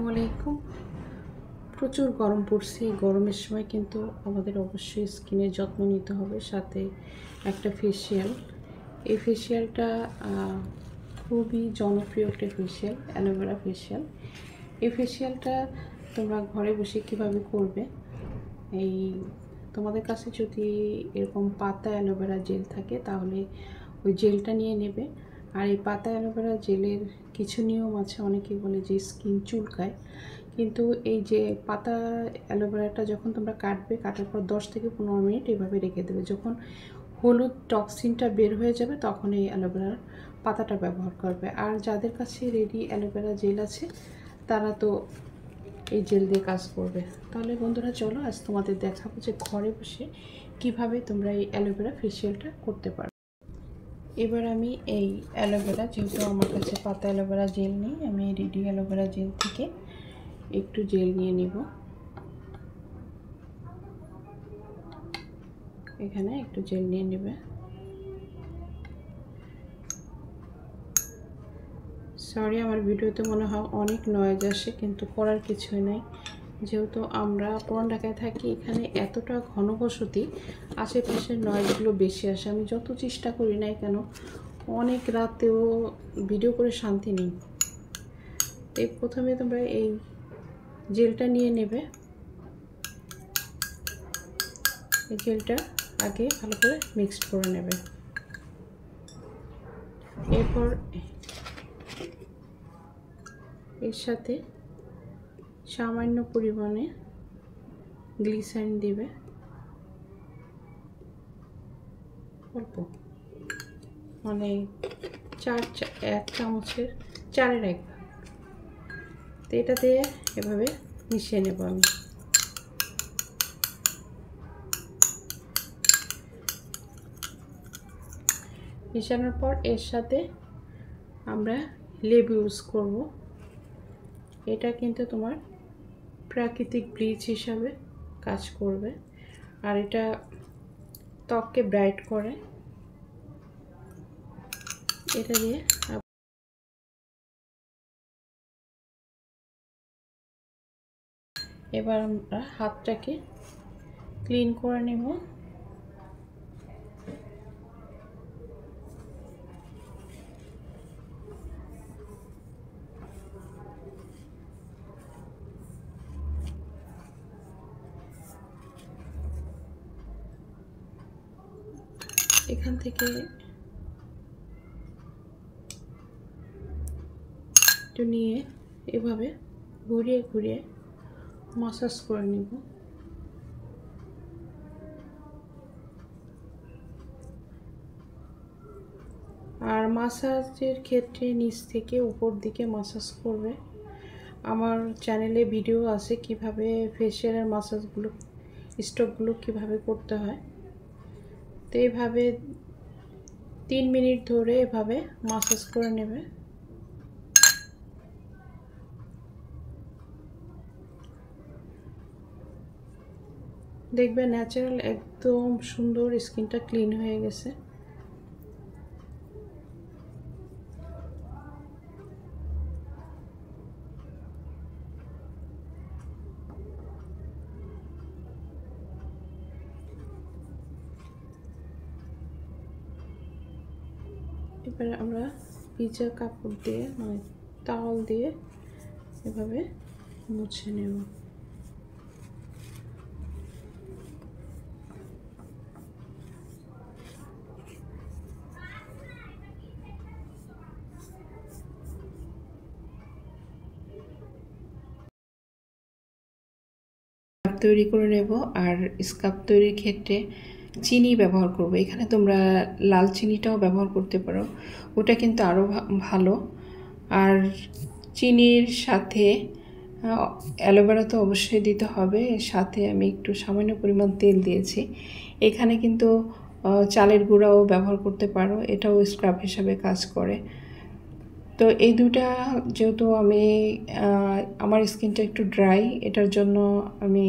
আলাইকুম। প্রচুর গরম পড়ছে। এই গরমের সময় কিন্তু আমাদের অবশ্যই স্কিনের যত্ন নিতে হবে, সাথে একটা ফেসিয়াল। এই ফেসিয়ালটা খুবই জনপ্রিয় একটা ফেসিয়াল, অ্যালোভেরা ফেসিয়াল। এই ফেসিয়ালটা তোমরা ঘরে বসে কিভাবে করবে, এই তোমাদের কাছে যদি এরকম পাতা অ্যালোভেরা জেল থাকে তাহলে ওই জেলটা নিয়ে নেবে। আর এই পাতা অ্যালোভেরা জেলের কিছু নিয়ম আছে। অনেকেই বলে যে স্কিন চুলকায়, কিন্তু এই যে পাতা অ্যালোভেরাটা যখন তোমরা কাটার পর 10 থেকে 15 মিনিট এভাবে রেখে দেবে। যখন হলুদ টক্সিনটা বের হয়ে যাবে তখন এই অ্যালোভেরার পাতাটা ব্যবহার করবে। আর যাদের কাছে রেডি অ্যালোভেরা জেল আছে তারা তো এই জেল দিয়ে কাজ করবে। তাহলে বন্ধুরা চলো আজ তোমাদের দেখাবো যে ঘরে বসে কিভাবে তোমরা এই অ্যালোভেরা ফেসিয়ালটা করতে পারো। এবার আমি এই অ্যালোভেরা, যেহেতু আমার কাছে পাতা অ্যালোভেরা জেল নেই, আমি রেডি অ্যালোভেরা জেল থেকে একটু জেল নিয়ে নিব। এখানে একটু জেল নিয়ে নেবে। সরি, আমার ভিডিওতে মনে হয় অনেক নয়েজ আসে, কিন্তু করার কিছুই নাই। যেহেতু আমরা পুরান ঢাকায় থাকি, এখানে এতটা ঘনবসতি, আশেপাশের নয়েজগুলো বেশি আসে। আমি যত চেষ্টা করি নাই কেন, অনেক রাতেও ভিডিও করে শান্তি নেই। তাই প্রথমে তোমরা এই জেলটা নিয়ে নেবে। এই জেলটা আগে ভালো করে মিক্সড করে নেবে। এরপর এর সাথে সামান্য পরিমাণে গ্লিসারিন দিবে, অল্প, মানে 1 চামচের 4-এর 1 ভাগ। তো এটা দিয়ে এভাবে মিশিয়ে নেব আমি। মিশানোর পর এর সাথে আমরা লেবু ইউজ করব। এটা কিন্তু তোমার প্রাকৃতিক ব্লিচ হিসাবে কাজ করবে, আর এটা ত্বককে ব্রাইট করে। এটা দিয়ে এবার আমরা হাতটাকে ক্লিন করে নেব। এখান থেকে একটু নিয়ে এভাবে ঘুরিয়ে ঘুরিয়ে মাসাজ করে নেব। আর মাসাজের ক্ষেত্রে নিচ থেকে উপর দিকে মাসাজ করবে। আমার চ্যানেলে ভিডিও আছে কিভাবে ফেসিয়ালের মাসাজগুলো, স্ট্রোকগুলো কিভাবে করতে হয়। তো এইভাবে 3 মিনিট ধরে এভাবে মাসাজ করে নেবে। দেখবে ন্যাচারাল একদম সুন্দর স্কিনটা ক্লিন হয়ে গেছে। এবারে আমরা ভিজা কাপড় দিয়ে, মানে টাওয়াল দিয়ে এভাবে মুছে নেব। তৈরি করে নেব। আর স্কার্ফ তৈরির ক্ষেত্রে চিনি ব্যবহার করব। এখানে তোমরা লাল চিনিটাও ব্যবহার করতে পারো, ওটা কিন্তু আরও ভালো। আর চিনির সাথে অ্যালোভেরা তো অবশ্যই দিতে হবে। এর সাথে আমি একটু সামান্য পরিমাণ তেল দিয়েছি। এখানে কিন্তু চালের গুঁড়াও ব্যবহার করতে পারো, এটাও স্ক্রাব হিসাবে কাজ করে। তো এই দুটা, যেহেতু আমি আমার স্কিনটা একটু ড্রাই, এটার জন্য আমি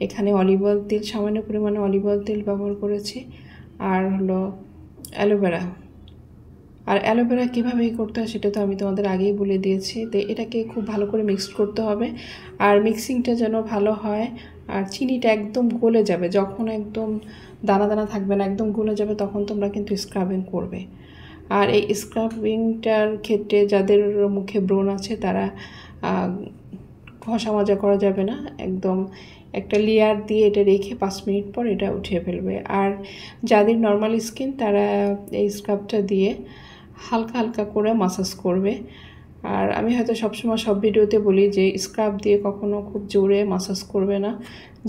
এখানে অলিভ অয়েল তেল, সামান্য পরিমাণে অলিভ অয়েল তেল ব্যবহার করেছি। আর হলো অ্যালোভেরা। আর অ্যালোভেরা কীভাবে করতে হয় সেটা তো আমি তোমাদের আগেই বলে দিয়েছি। তো এটাকে খুব ভালো করে মিক্সড করতে হবে, আর মিক্সিংটা যেন ভালো হয়। আর চিনিটা একদম গলে যাবে, যখন একদম দানা দানা থাকবে না, একদম গলে যাবে, তখন তোমরা কিন্তু স্ক্রাবিং করবে। আর এই স্ক্রাবিংটার ক্ষেত্রে যাদের মুখে ব্রণ আছে তারা ঘষা মাজা করা যাবে না, একদম একটা লেয়ার দিয়ে এটা রেখে 5 মিনিট পর এটা উঠিয়ে ফেলবে। আর যাদের নর্মাল স্কিন তারা এই স্ক্রাবটা দিয়ে হালকা হালকা করে মাসাজ করবে। আর আমি হয়তো সবসময় সব ভিডিওতে বলি যে স্ক্রাব দিয়ে কখনো খুব জোরে মাসাজ করবে না,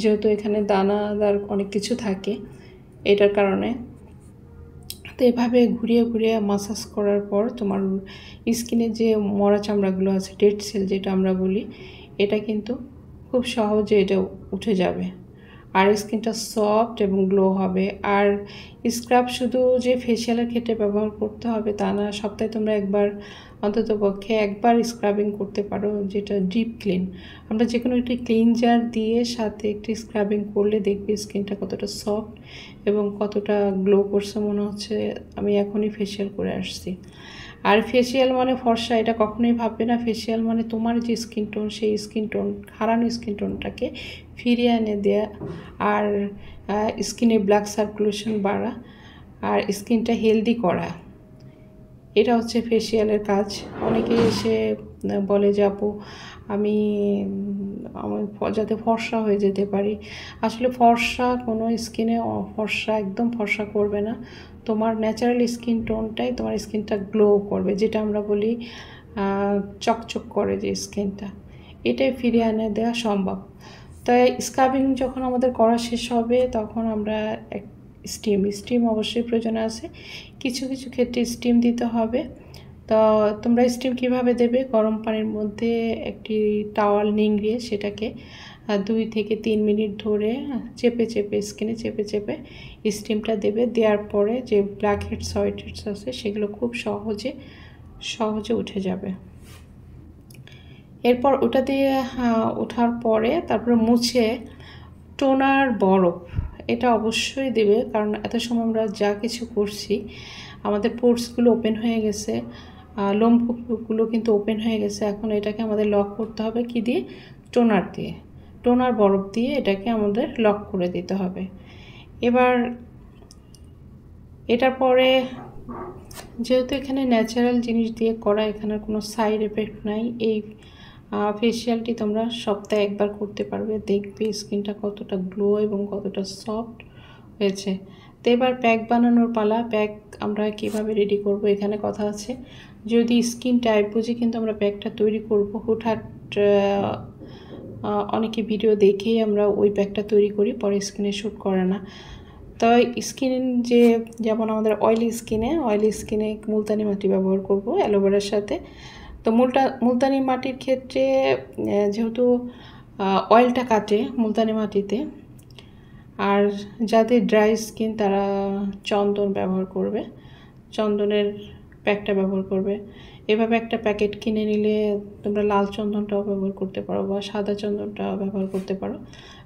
যেহেতু এখানে দানাদার অনেক কিছু থাকে এটার কারণে। তো এভাবে ঘুরিয়ে ঘুরিয়ে মাসাজ করার পর তোমার স্কিনে যে মরা চামড়াগুলো আছে, ডেড সেল যেটা আমরা বলি, এটা কিন্তু খুব সহজে এটা উঠে যাবে, আর স্কিনটা সফট এবং গ্লো হবে। আর স্ক্রাব শুধু যে ফেসিয়ালের ক্ষেত্রে ব্যবহার করতে হবে তা না, সপ্তাহে তোমরা অন্ততপক্ষে একবার স্ক্রাবিং করতে পারো, যেটা ডিপ ক্লিন। আমরা যে কোনো একটি ক্লিনজার দিয়ে সাথে একটি স্ক্রাবিং করলে দেখবে স্কিনটা কতটা সফট এবং কতটা গ্লো করছে, মনে হচ্ছে আমি এখনই ফেসিয়াল করে আসছি। আর ফেসিয়াল মানে ফর্সা এটা কখনোই ভাববে না। ফেসিয়াল মানে তোমার যে স্কিন টোন, সেই স্কিন টোন, হারানো স্কিন টোনটাকে ফিরিয়ে এনে দেয়া, আর স্কিনে ব্লাড সার্কুলেশন বাড়া, আর স্কিনটা হেলদি করা, এটা হচ্ছে ফেসিয়ালের কাজ। অনেকে এসে বলে যে আপু আমি যাতে ফর্সা হয়ে যেতে পারি। আসলে ফর্সা কোনো স্কিনে ফর্সা একদম ফর্সা করবে না, তোমার ন্যাচারাল স্কিন টোনটাই তোমার স্কিনটা গ্লো করবে, যেটা আমরা বলি চকচক করে যে স্কিনটা, এটাই ফিরিয়ে এনে দেওয়া সম্ভব। তাই স্ক্রাবিং যখন আমাদের করা শেষ হবে তখন আমরা স্টিম অবশ্যই প্রয়োজন আছে, কিছু কিছু ক্ষেত্রে স্টিম দিতে হবে। তো তোমরা স্টিম কিভাবে দেবে, গরম পানির মধ্যে একটি টাওয়াল নিংড়িয়ে সেটাকে 2 থেকে 3 মিনিট ধরে চেপে চেপে স্কিনে চেপে চেপে স্টিমটা দেবে। দেওয়ার পরে যে ব্ল্যাক হেডস হোয়াইট হেডস আছে সেগুলো খুব সহজে উঠে যাবে। এরপর ওটা দিয়ে ওঠার পরে তারপরে মুছে টোনার বরফ এটা অবশ্যই দেবে, কারণ এত সময় আমরা যা কিছু করছি আমাদের পোর্সগুলো ওপেন হয়ে গেছে, লোমকূপগুলো কিন্তু ওপেন হয়ে গেছে। এখন এটাকে আমাদের লক করতে হবে কি দিয়ে, টোনার দিয়ে, টোনার বরফ দিয়ে এটাকে আমাদের লক করে দিতে হবে। এবার এটার পরে যেহেতু এখানে ন্যাচারাল জিনিস দিয়ে করা, এখানে কোনো সাইড এফেক্ট নাই, এই ফেসিয়ালটি তোমরা সপ্তাহে একবার করতে পারবে, দেখবে স্কিনটা কতটা গ্লো এবং কতটা সফট হয়েছে। তো এবার প্যাক বানানোর পালা। প্যাক আমরা কিভাবে রেডি করব এখানে কথা আছে। যদি স্কিন টাইপ বুঝি কিন্তু আমরা প্যাকটা তৈরি করব, হুটহাট অনেকে ভিডিও দেখেই আমরা ওই প্যাকটা তৈরি করি, পরে স্কিনে শ্যুট করে না। তো স্কিন যেমন আমাদের অয়েলি স্কিনে মুলতানি মাটি ব্যবহার করব অ্যালোভেরার সাথে। তো মুলতানি মাটির ক্ষেত্রে যেহেতু অয়েলটা কাটে মুলতানি মাটিতে, আর যাদের ড্রাই স্কিন তারা চন্দন ব্যবহার করবে, চন্দনের প্যাকটা ব্যবহার করবে। এভাবে একটা প্যাকেট কিনে নিলে তোমরা লাল চন্দনটাও ব্যবহার করতে পারো বা সাদা চন্দনটাও ব্যবহার করতে পারো।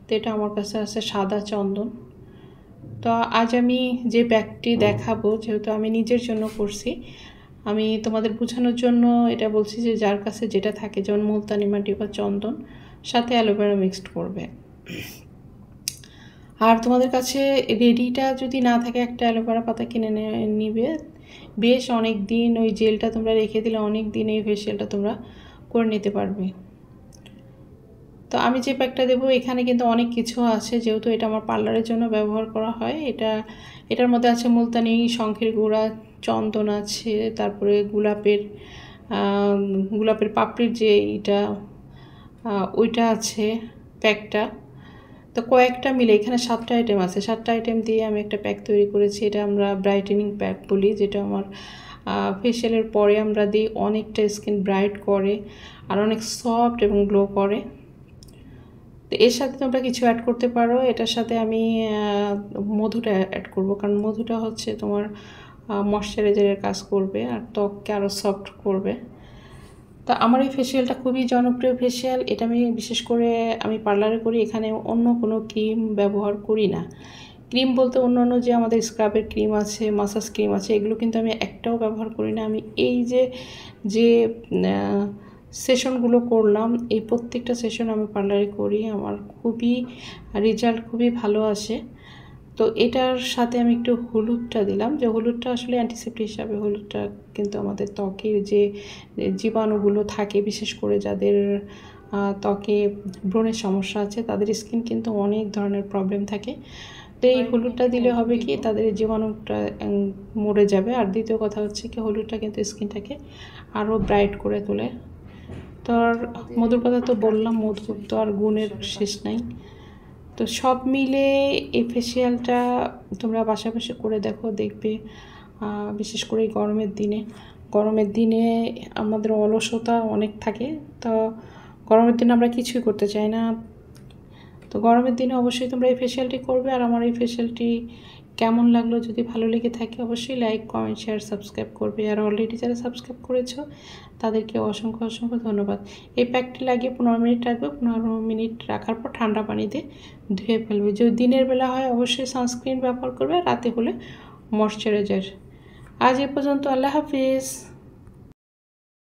তো এটা আমার কাছে আছে সাদা চন্দন। তো আজ আমি যে প্যাকটি দেখাবো, যেহেতু আমি নিজের জন্য করছি, আমি তোমাদের বোঝানোর জন্য এটা বলছি যে যার কাছে যেটা থাকে, যেমন মুলতানি মাটি বা চন্দন, সাথে অ্যালোভেরা মিক্সড করবে। আর তোমাদের কাছে রেডিটা যদি না থাকে, একটা অ্যালোভেরা পাতা কিনে নিবে, বেশ অনেক দিন ওই জেলটা তোমরা রেখে দিলে অনেক দিন এই ফেসিয়ালটা তোমরা করে নিতে পারবে। তো আমি যে প্যাকটা দেবো এখানে কিন্তু অনেক কিছু আছে, যেহেতু এটা আমার পার্লারের জন্য ব্যবহার করা হয়। এটার মধ্যে আছে মুলতানি শঙ্খের গুঁড়া, চন্দন আছে, তারপরে গোলাপের পাপড়ির যে এটা ওইটা আছে প্যাকটা। তো কয়েকটা মিলে এখানে 7টা আইটেম আছে, 7টা আইটেম দিয়ে আমি একটা প্যাক তৈরি করেছি। এটা আমরা ব্রাইটেনিং প্যাক বলি, যেটা আমার ফেসিয়ালের পরে আমরা দিই, অনেকটা স্কিন ব্রাইট করে আর অনেক সফট এবং গ্লো করে। তো এর সাথে তোমরা কিছু অ্যাড করতে পারো। এটার সাথে আমি মধুটা অ্যাড করব, কারণ মধুটা হচ্ছে তোমার ময়শ্চারাইজারের কাজ করবে আর ত্বককে আরও সফট করবে। তো আমার এই ফেসিয়ালটা খুবই জনপ্রিয় ফেসিয়াল। এটা আমি বিশেষ করে আমি পার্লারে করি, এখানে অন্য কোনো ক্রিম ব্যবহার করি না। ক্রিম বলতে অন্যান্য যে আমাদের স্ক্রাবের ক্রিম আছে, মাসাজ ক্রিম আছে, এগুলো কিন্তু আমি একটাও ব্যবহার করি না। আমি এই যে সেশনগুলো করলাম, এই প্রত্যেকটা সেশন আমি পার্লারে করি, আমার খুবই রেজাল্ট খুবই ভালো আসে। তো এটার সাথে আমি একটু হলুদটা দিলাম, যে হলুদটা আসলে অ্যান্টিসেপ্টিক হিসাবে। হলুদটা কিন্তু আমাদের ত্বকের যে জীবাণুগুলো থাকে, বিশেষ করে যাদের ত্বকে ব্রণের সমস্যা আছে, তাদের স্কিন কিন্তু অনেক ধরনের প্রবলেম থাকে। তো এই হলুদটা দিলে হবে কি, তাদের জীবাণুটা মরে যাবে। আর দ্বিতীয় কথা হচ্ছে কি, হলুদটা কিন্তু স্কিনটাকে আরও ব্রাইট করে তোলে। তো আর মধুর কথা তো বললাম, মধুর তো আর গুণের শেষ নাই। তো সব মিলে এই ফেসিয়ালটা তোমরা পাশাপাশি করে দেখো, দেখবে বিশেষ করে গরমের দিনে আমাদের অলসতা অনেক থাকে। তো গরমের দিনে আমরা কিছুই করতে চাই না। তো গরমের দিনে অবশ্যই তোমরা এই ফেসিয়ালটি করবে। আর আমার এই ফেসিয়ালটি কেমন লাগলো, যদি ভালো লেগে থাকে অবশ্যই লাইক, কমেন্ট, শেয়ার, সাবস্ক্রাইব করবে। আর অলরেডি যারা সাবস্ক্রাইব করেছো তাদেরকে অসংখ্য অসংখ্য ধন্যবাদ। এই প্যাকটি লাগিয়ে 15 মিনিট রাখবে। 15 মিনিট রাখার পর ঠান্ডা পানিতে ধুয়ে ফেলবে। যদি দিনের বেলা হয় অবশ্যই সানস্ক্রিন ব্যবহার করবে, আর রাতে হলে ময়শ্চারাইজার। আজ এ পর্যন্ত, আল্লাহ হাফিজ।